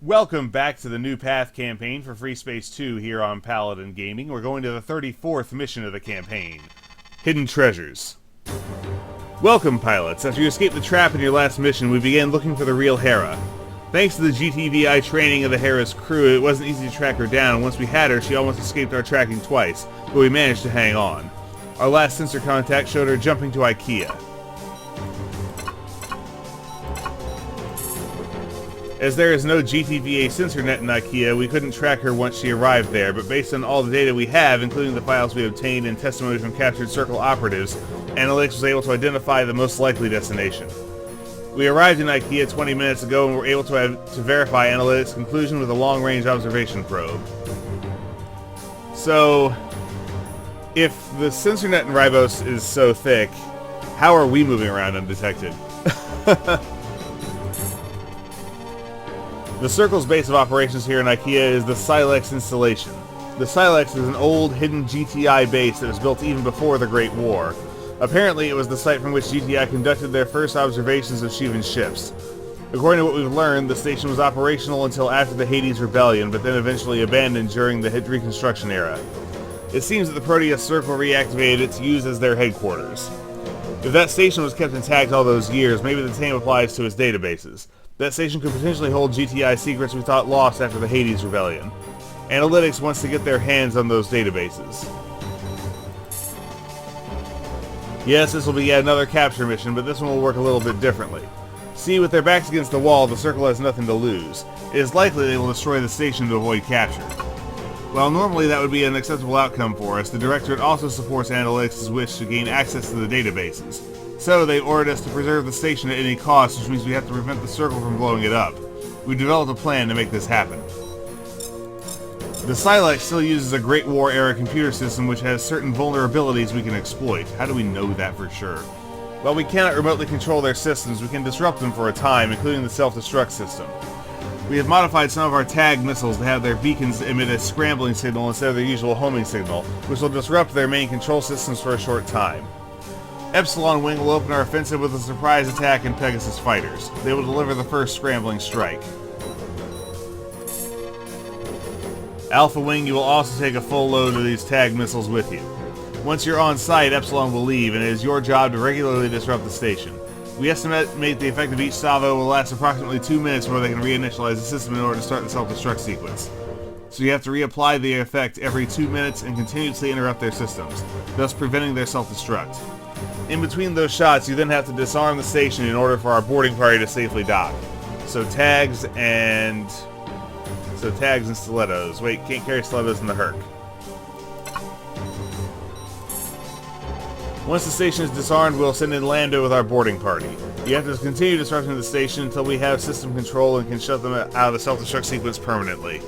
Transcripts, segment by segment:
Welcome back to the New Path campaign for Freespace 2 here on Paladin Gaming. We're going to the 34th mission of the campaign, Hidden Treasures. Welcome, pilots. After you escaped the trap in your last mission, we began looking for the real Hera. Thanks to the GTVA training of the Hera's crew, it wasn't easy to track her down. Once we had her, she almost escaped our tracking twice, but we managed to hang on. Our last sensor contact showed her jumping to Ikeya. As there is no GTVA sensor net in Ikeya, we couldn't track her once she arrived there, but based on all the data we have, including the files we obtained and testimony from captured Circle operatives, Analytics was able to identify the most likely destination. We arrived in Ikeya 20 minutes ago and were able to verify Analytics' conclusion with a long-range observation probe. So, if the sensor net in Ribos is so thick, how are we moving around undetected? The Circle's base of operations here in Ikeya is the Silex Installation. The Silex is an old, hidden GTI base that was built even before the Great War. Apparently, it was the site from which GTI conducted their first observations of Shivan ships. According to what we've learned, the station was operational until after the Hades Rebellion, but then eventually abandoned during the Reconstruction era. It seems that the Proteus Circle reactivated it to use as their headquarters. If that station was kept intact all those years, maybe the same applies to its databases. That station could potentially hold GTI secrets we thought lost after the Hades Rebellion. Analytics wants to get their hands on those databases. Yes, this will be yet another capture mission, but this one will work a little bit differently. See, with their backs against the wall, the Circle has nothing to lose. It is likely they will destroy the station to avoid capture. While normally that would be an acceptable outcome for us, the Directorate also supports Analytics' wish to gain access to the databases. So they ordered us to preserve the station at any cost, which means we have to prevent the Circle from blowing it up. We developed a plan to make this happen. The Silex still uses a Great War era computer system which has certain vulnerabilities we can exploit. How do we know that for sure? While we cannot remotely control their systems, we can disrupt them for a time, including the self-destruct system. We have modified some of our tag missiles to have their beacons emit a scrambling signal instead of their usual homing signal, which will disrupt their main control systems for a short time. Epsilon Wing will open our offensive with a surprise attack in Pegasus fighters. They will deliver the first scrambling strike. Alpha Wing, you will also take a full load of these tag missiles with you. Once you're on site, Epsilon will leave, and it is your job to regularly disrupt the station. We estimate the effect of each salvo will last approximately 2 minutes before they can reinitialize the system in order to start the self-destruct sequence. So you have to reapply the effect every 2 minutes and continuously interrupt their systems, thus preventing their self-destruct. In between those shots, you then have to disarm the station in order for our boarding party to safely dock. So tags and stilettos. Wait, can't carry stilettos in the Herc. Once the station is disarmed, we'll send in Lando with our boarding party. You have to continue disrupting the station until we have system control and can shut them out of the self-destruct sequence permanently.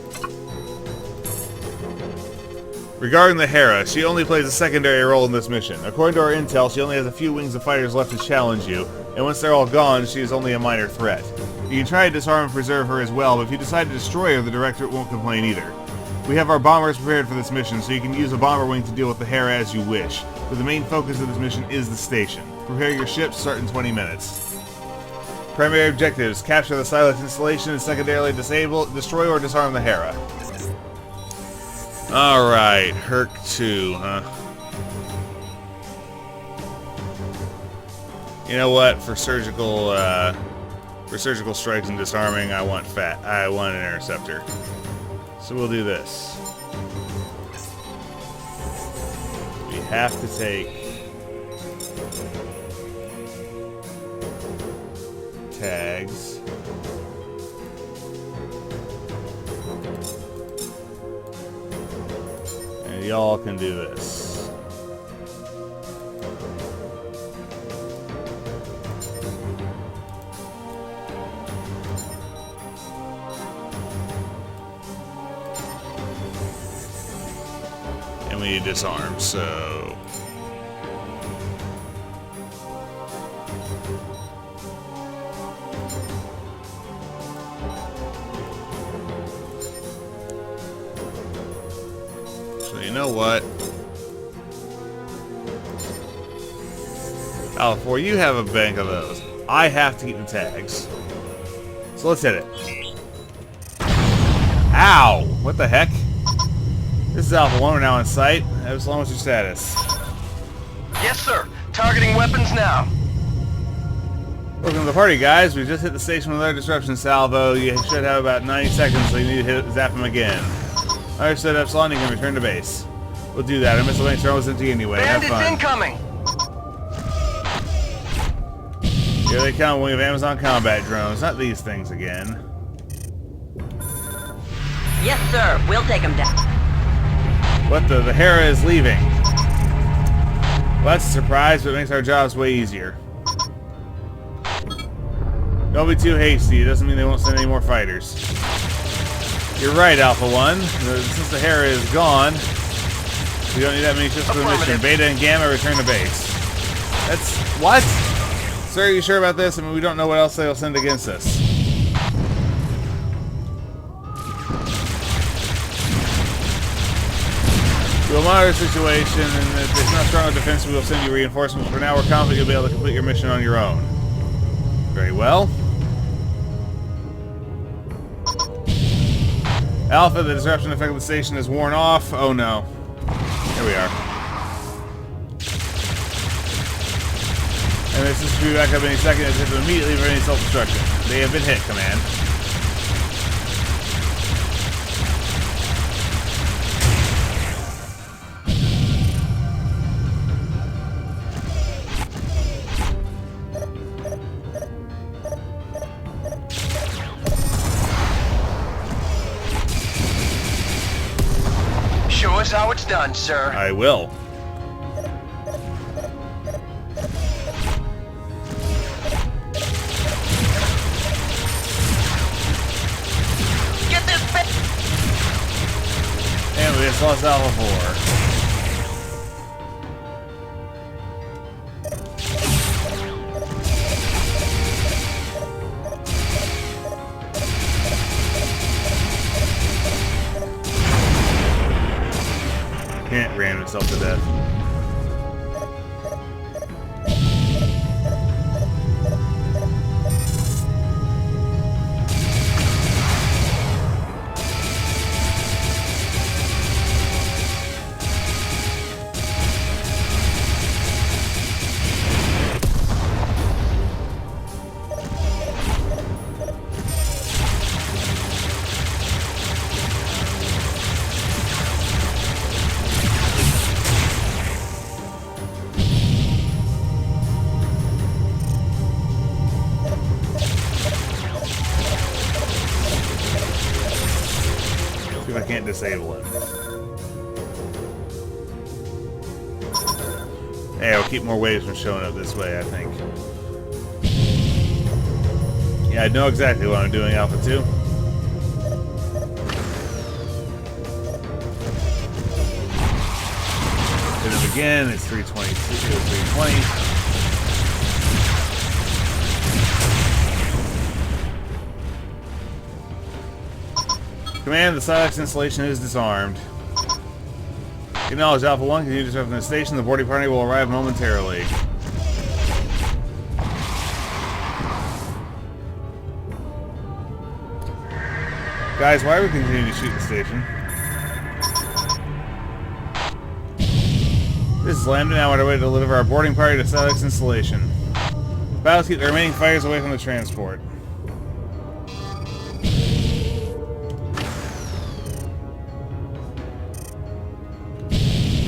Regarding the Hera, she only plays a secondary role in this mission. According to our intel, she only has a few wings of fighters left to challenge you, and once they're all gone, she is only a minor threat. You can try to disarm and preserve her as well, but if you decide to destroy her, the Directorate won't complain either. We have our bombers prepared for this mission, so you can use a bomber wing to deal with the Hera as you wish, but the main focus of this mission is the station. Prepare your ships, start in 20 minutes. Primary objectives: capture the Silex Installation and secondarily destroy or disarm the Hera. Alright, Herc 2, huh? You know what? For surgical strikes and disarming, I want an interceptor. So we'll do this. We have to take tags. And y'all can do this. And we need disarm, so you know what? Alpha, you have a bank of those. I have to keep the tags. So let's hit it. Ow! What the heck? This is Alpha 1, we're now in sight. As long as your status. Yes, sir. Targeting weapons now. Welcome to the party, guys. We just hit the station with our disruption salvo. You should have about 90 seconds, so you need to zap him again. Understood, Epsilon, you can return to base. We'll do that. Our missile range was empty anyway. Have Bandits fun. incoming. Here they come. We have Amazon combat drones. Not these things again. Yes, sir. We'll take him down. What the? The Hera is leaving. Well, that's a surprise, but it makes our jobs way easier. Don't be too hasty. It doesn't mean they won't send any more fighters. You're right, Alpha 1. Since the Hera is gone, we don't need that many ships for the mission. Beta and Gamma return to base. That's... what? Sir, are you sure about this? I mean, we don't know what else they'll send against us. We'll monitor the situation, and if there's not strong defense, we will send you reinforcements. For now, we're confident you'll be able to complete your mission on your own. Very well. Alpha, the disruption effect of the station is worn off. Oh no. Here we are. And this is to be back up any second as if immediately for any self-destruction. They have been hit, Command. Show us how it's done, sir. I will. Get this bitch! And we just lost Alpha 4. Can't ram himself to death. See if I can't disable it. Hey, I'll keep more waves from showing up this way, I think. Yeah, I know exactly what I'm doing, Alpha 2. Hit it again, it's 322, 320. Command, the Silex Installation is disarmed. Acknowledge Alpha 1, continue disrupting the station. The boarding party will arrive momentarily. Guys, why are we continuing to shoot the station? This is Lambda, now on our way to deliver our boarding party to Silex Installation. Pilots keep the remaining fighters away from the transport.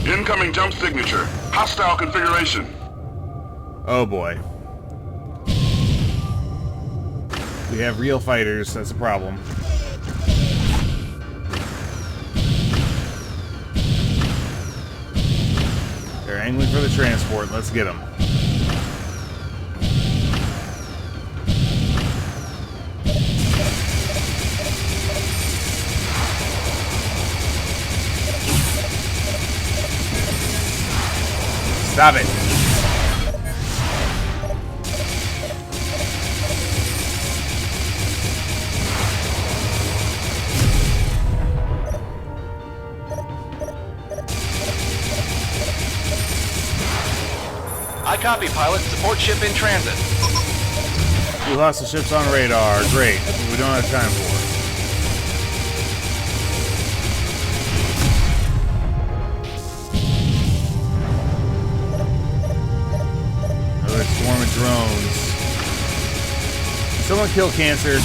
Incoming jump signature. Hostile configuration. Oh boy. We have real fighters, that's a problem. They're angling for the transport, let's get them. Stop it. I copy, pilot. Support ship in transit. 2 hostile ships on radar. Great. That's what we don't have time for. kill cancer.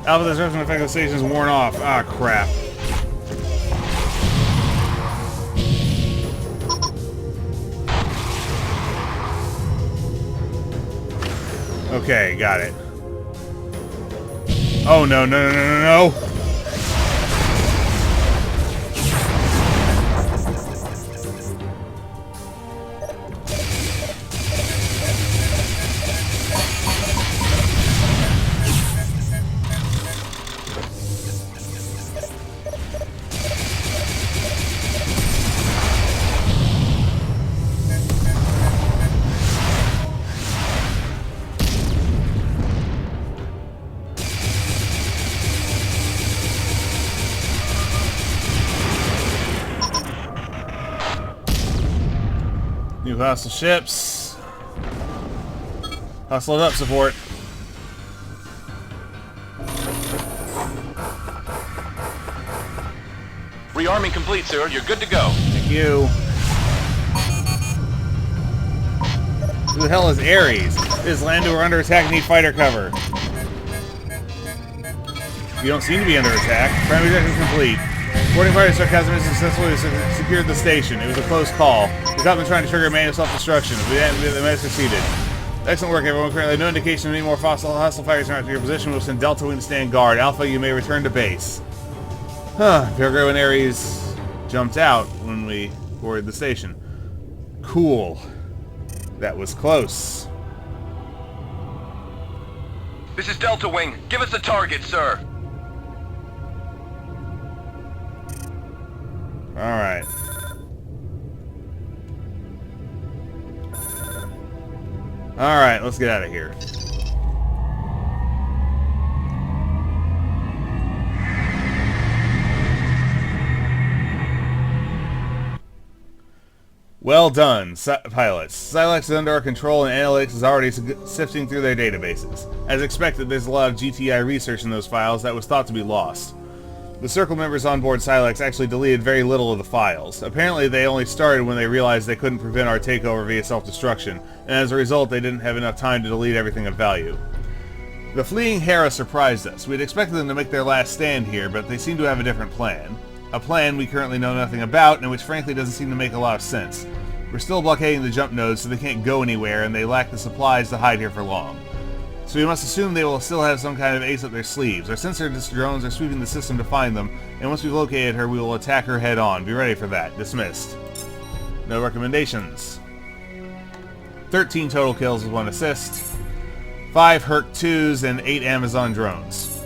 Alpha disruption effect of the station is worn off. Ah, crap. Okay, got it. Oh, no, no, no, no, no, no! New hostile ships. Hustle it up, support. Rearming complete, sir. You're good to go. Thank you. Who the hell is Ares? This Lando are under attack and need fighter cover. You don't seem to be under attack. Primary objective complete. Boarding party Sarcasm has successfully secured the station. It was a close call. The cop been trying to trigger a manual self-destruction. The man has succeeded. Excellent work, everyone. Currently, no indication of any more hostile fighters are to your position. We'll send Delta Wing to stand guard. Alpha, you may return to base. Huh. Virgo and Ares jumped out when we boarded the station. Cool. That was close. This is Delta Wing. Give us a target, sir. Alright. Alright, let's get out of here. Well done, pilots. Silex is under our control and Analytics is already sifting through their databases. As expected, there's a lot of GTI research in those files that was thought to be lost. The Circle members on board Silex actually deleted very little of the files. Apparently they only started when they realized they couldn't prevent our takeover via self-destruction, and as a result they didn't have enough time to delete everything of value. The fleeing Hera surprised us. We'd expected them to make their last stand here, but they seem to have a different plan. A plan we currently know nothing about, and which frankly doesn't seem to make a lot of sense. We're still blockading the jump nodes so they can't go anywhere, and they lack the supplies to hide here for long. So we must assume they will still have some kind of ace up their sleeves. Our sensor drones are sweeping the system to find them, and once we've located her, we will attack her head on. Be ready for that. Dismissed. No recommendations. 13 total kills with 1 assist. 5 Herc 2s and 8 Amazon drones.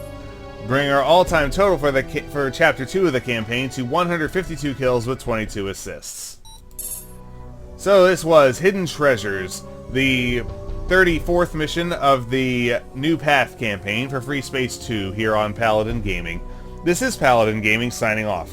Bring our all-time total for Chapter 2 of the campaign to 152 kills with 22 assists. So this was Hidden Treasures, the 34th mission of the New Path campaign for Freespace 2 here on Paladin Gaming. This is Paladin Gaming signing off.